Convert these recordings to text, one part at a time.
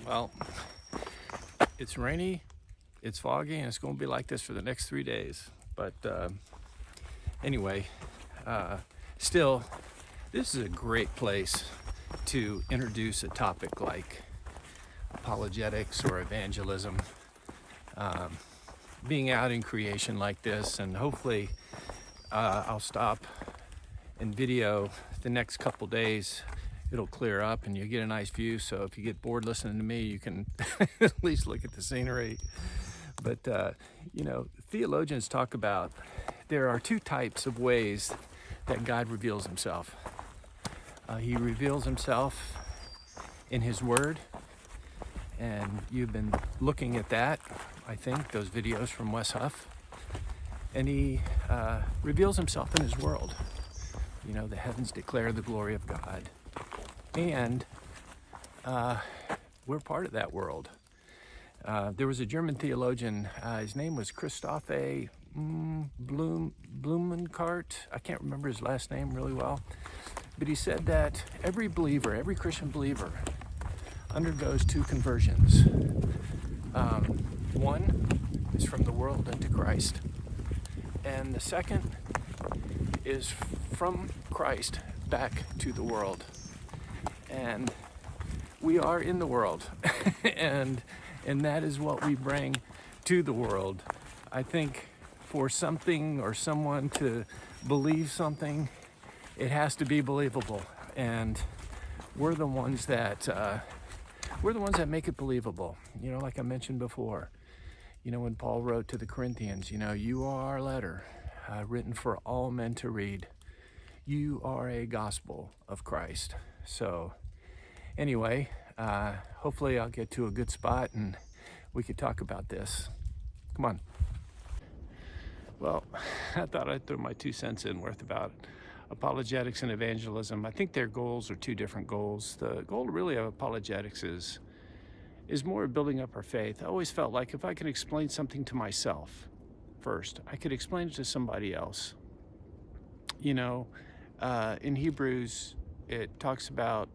Well, it's rainy, it's foggy, and it's going to be like this for the next 3 days. But anyway, still, this is a great place to introduce a topic like apologetics or evangelism. Being out in creation like this, and hopefully I'll stop and video the next couple days. It'll clear up and you get a nice view, so if you get bored listening to me, you can at least look at the scenery. But theologians talk about there are two types of ways that God reveals himself. He reveals himself in his word, and you've been looking at that, I think, those videos from Wes Huff. And he reveals himself in his world. You know, the heavens declare the glory of God. And we're part of that world. There was a German theologian, his name was Christoph Blumenkart. I can't remember his last name really well. But he said that every believer, every Christian believer, undergoes two conversions. One is from the world into Christ. And the second is from Christ back to the world. And we are in the world. and that is what we bring to the world. I think for something or someone to believe something, it has to be believable. And we're the ones that make it believable. You know, like I mentioned before, you know, when Paul wrote to the Corinthians, you know, you are our letter, written for all men to read. You are a gospel of Christ. So anyway, hopefully I'll get to a good spot and we could talk about this. Come on. Well, I thought I'd throw my 2 cents in worth about apologetics and evangelism. I think their goals are two different goals. The goal really of apologetics is more building up our faith. I always felt like if I could explain something to myself first, I could explain it to somebody else. You know, in Hebrews, it talks about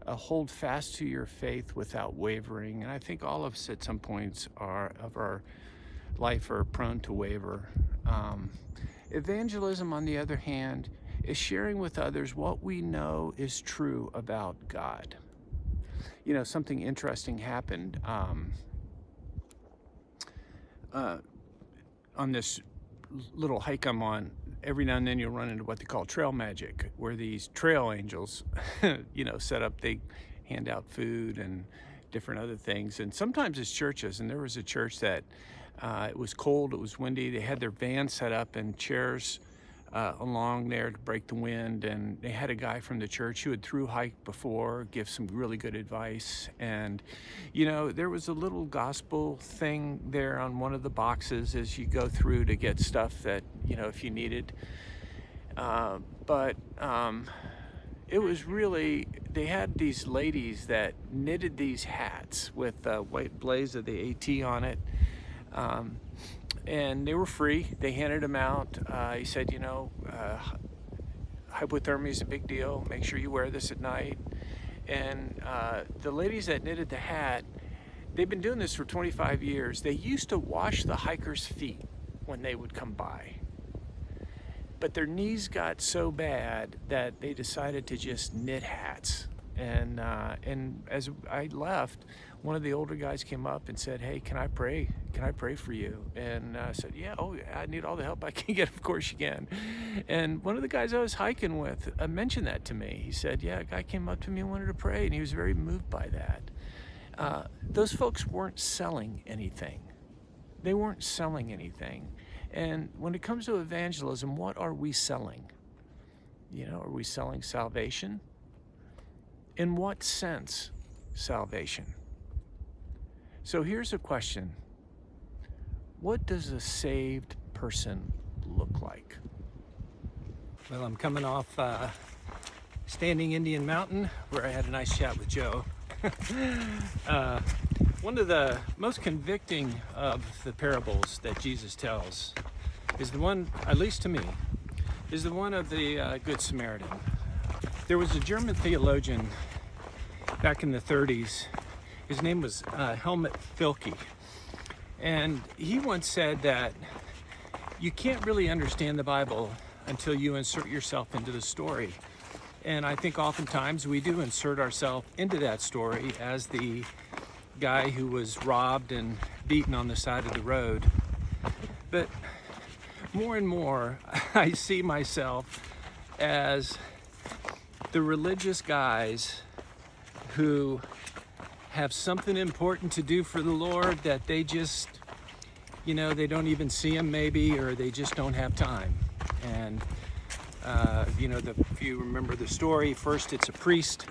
hold fast to your faith without wavering. And I think all of us at some points of our life are prone to waver. Evangelism, on the other hand, is sharing with others what we know is true about God. You know, something interesting happened on this little hike I'm on. Every now and then you'll run into what they call trail magic, where these trail angels, set up, they hand out food and different other things. And sometimes it's churches, and there was a church that it was cold, it was windy. They had their van set up and chairs along there to break the wind, and they had a guy from the church who had through hiked before give some really good advice. And there was a little gospel thing there on one of the boxes as you go through to get stuff that if you needed, but it was really, they had these ladies that knitted these hats with white blaze of the AT on it. And they were free. They handed them out. He said, hypothermia is a big deal. Make sure you wear this at night. And the ladies that knitted the hat, they've been doing this for 25 years. They used to wash the hikers' feet when they would come by. But their knees got so bad that they decided to just knit hats. And as I left, one of the older guys came up and said, "Hey, can I pray? Can I pray for you?" And I said, "Yeah, I need all the help I can get." Of course you can. And one of the guys I was hiking with mentioned that to me. He said, "Yeah, a guy came up to me and wanted to pray," and he was very moved by that. Those folks weren't selling anything. They weren't selling anything. And when it comes to evangelism, what are we selling? Are we selling salvation? In what sense, salvation? So here's a question. What does a saved person look like? Well, I'm coming off Standing Indian Mountain, where I had a nice chat with Joe. One of the most convicting of the parables that Jesus tells is the one, at least to me, is the one of the Good Samaritan. There was a German theologian back in the 30s, His name was Helmut Filke. And he once said that you can't really understand the Bible until you insert yourself into the story. And I think oftentimes we do insert ourselves into that story as the guy who was robbed and beaten on the side of the road. But more and more, I see myself as the religious guys who have something important to do for the Lord that they just, they don't even see him maybe, or they just don't have time. And, if you remember the story, first it's a priest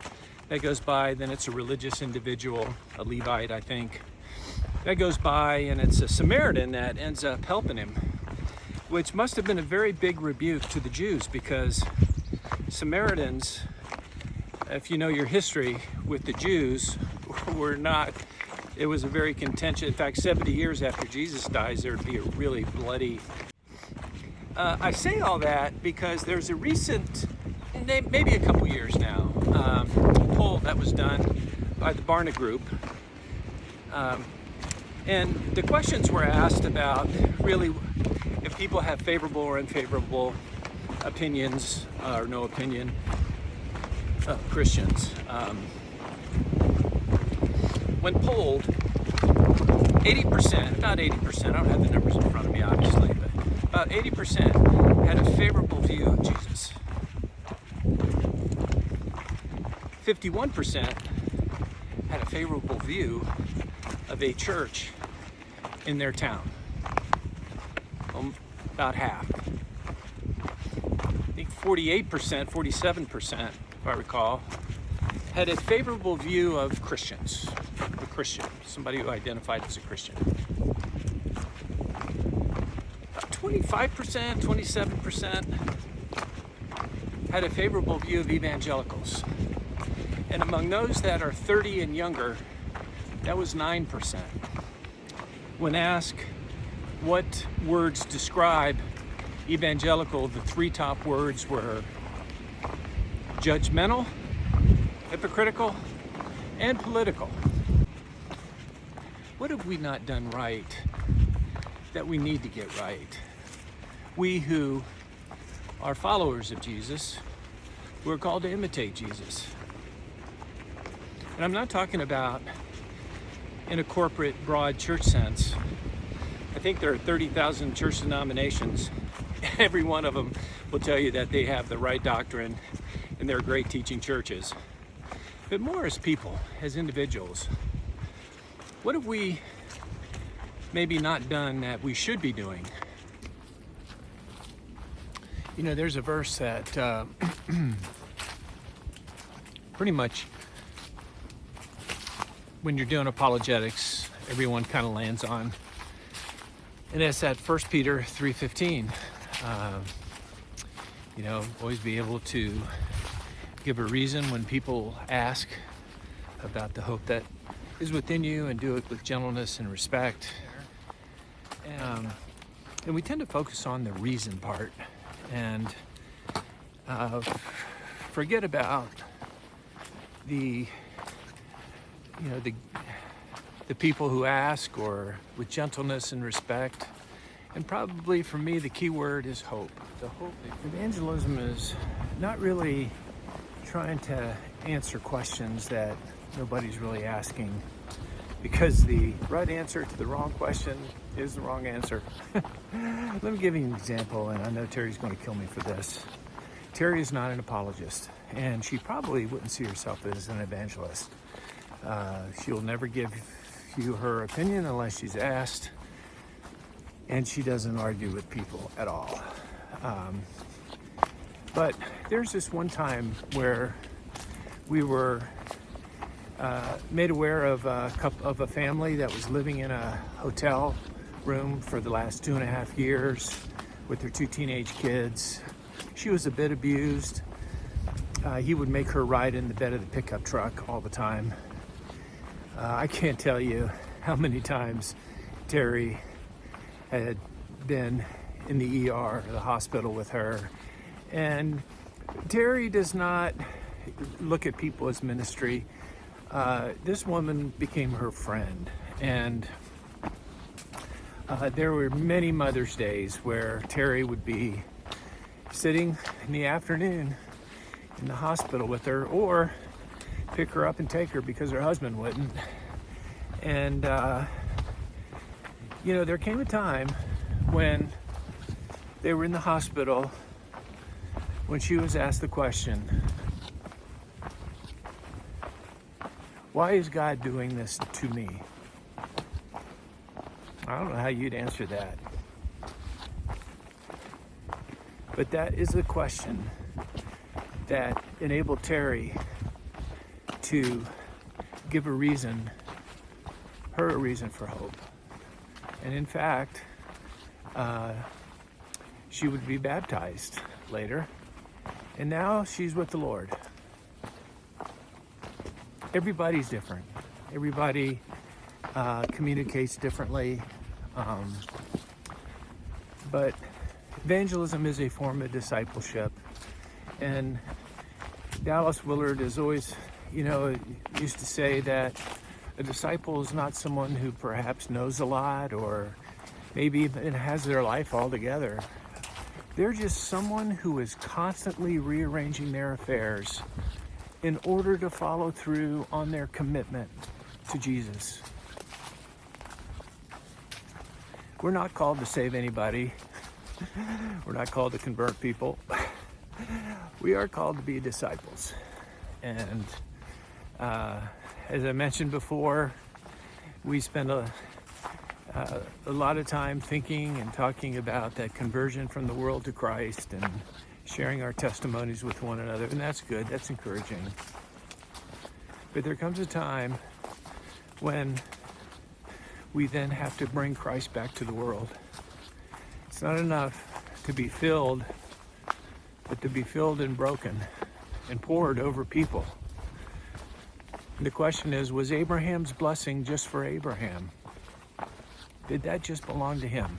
that goes by, then it's a religious individual, a Levite, I think, that goes by, and it's a Samaritan that ends up helping him, which must have been a very big rebuke to the Jews, because Samaritans, if you know your history with the Jews, it was a very contentious, in fact, 70 years after Jesus dies, there'd be a really bloody. I say all that because there's a recent, maybe a couple years now, poll that was done by the Barna Group. And the questions were asked about really if people have favorable or unfavorable opinions or no opinion of Christians. When polled, 80%, about 80%, I don't have the numbers in front of me obviously, but about 80% had a favorable view of Jesus. 51% had a favorable view of a church in their town. About half. I think 48%, 47%, if I recall, had a favorable view of Christians. A Christian, somebody who identified as a Christian. About 25%, 27% had a favorable view of evangelicals. And among those that are 30 and younger, that was 9%. When asked what words describe evangelical, the three top words were judgmental, hypocritical, and political. What have we not done right that we need to get right? We who are followers of Jesus, who are called to imitate Jesus. And I'm not talking about in a corporate, broad church sense. I think there are 30,000 church denominations. Every one of them will tell you that they have the right doctrine and they're great teaching churches. But more as people, as individuals, what have we maybe not done that we should be doing? There's a verse that pretty much when you're doing apologetics, everyone kind of lands on. And that's at 1 Peter 3:15. Always be able to give a reason when people ask about the hope that is within you, and do it with gentleness and respect. And we tend to focus on the reason part and forget about the people who ask, or with gentleness and respect. And probably for me, the key word is hope. The hope. Evangelism is not really trying to answer questions that nobody's really asking, because the right answer to the wrong question is the wrong answer. Let me give you an example, and I know Terry's going to kill me for this. Terry is not an apologist, and she probably wouldn't see herself as an evangelist. She'll never give you her opinion unless she's asked, and she doesn't argue with people at all. But there's this one time where we were made aware of a family that was living in a hotel room for the last 2.5 years with their 2 teenage kids. She was a bit abused. He would make her ride in the bed of the pickup truck all the time. I can't tell you how many times Terry had been in the ER, the hospital with her. And Terry does not look at people as ministry. this woman became her friend, and there were many Mother's Days where Terry would be sitting in the afternoon in the hospital with her, or pick her up and take her because her husband wouldn't. And there came a time when they were in the hospital when she was asked the question, why is God doing this to me? I don't know how you'd answer that. But that is the question that enabled Terry to give her a reason for hope. And in fact, she would be baptized later, and now she's with the Lord. Everybody's different. Everybody communicates differently. But evangelism is a form of discipleship. And Dallas Willard is always, used to say that a disciple is not someone who perhaps knows a lot or maybe even has their life all together. They're just someone who is constantly rearranging their affairs in order to follow through on their commitment to Jesus. We're not called to save anybody. We're not called to convert people. We are called to be disciples. And as I mentioned before, we spend a lot of time thinking and talking about that conversion from the world to Christ and sharing our testimonies with one another, and that's good, that's encouraging. But there comes a time when we then have to bring Christ back to the world. It's not enough to be filled, but to be filled and broken and poured over people. And the question is, was Abraham's blessing just for Abraham? Did that just belong to him?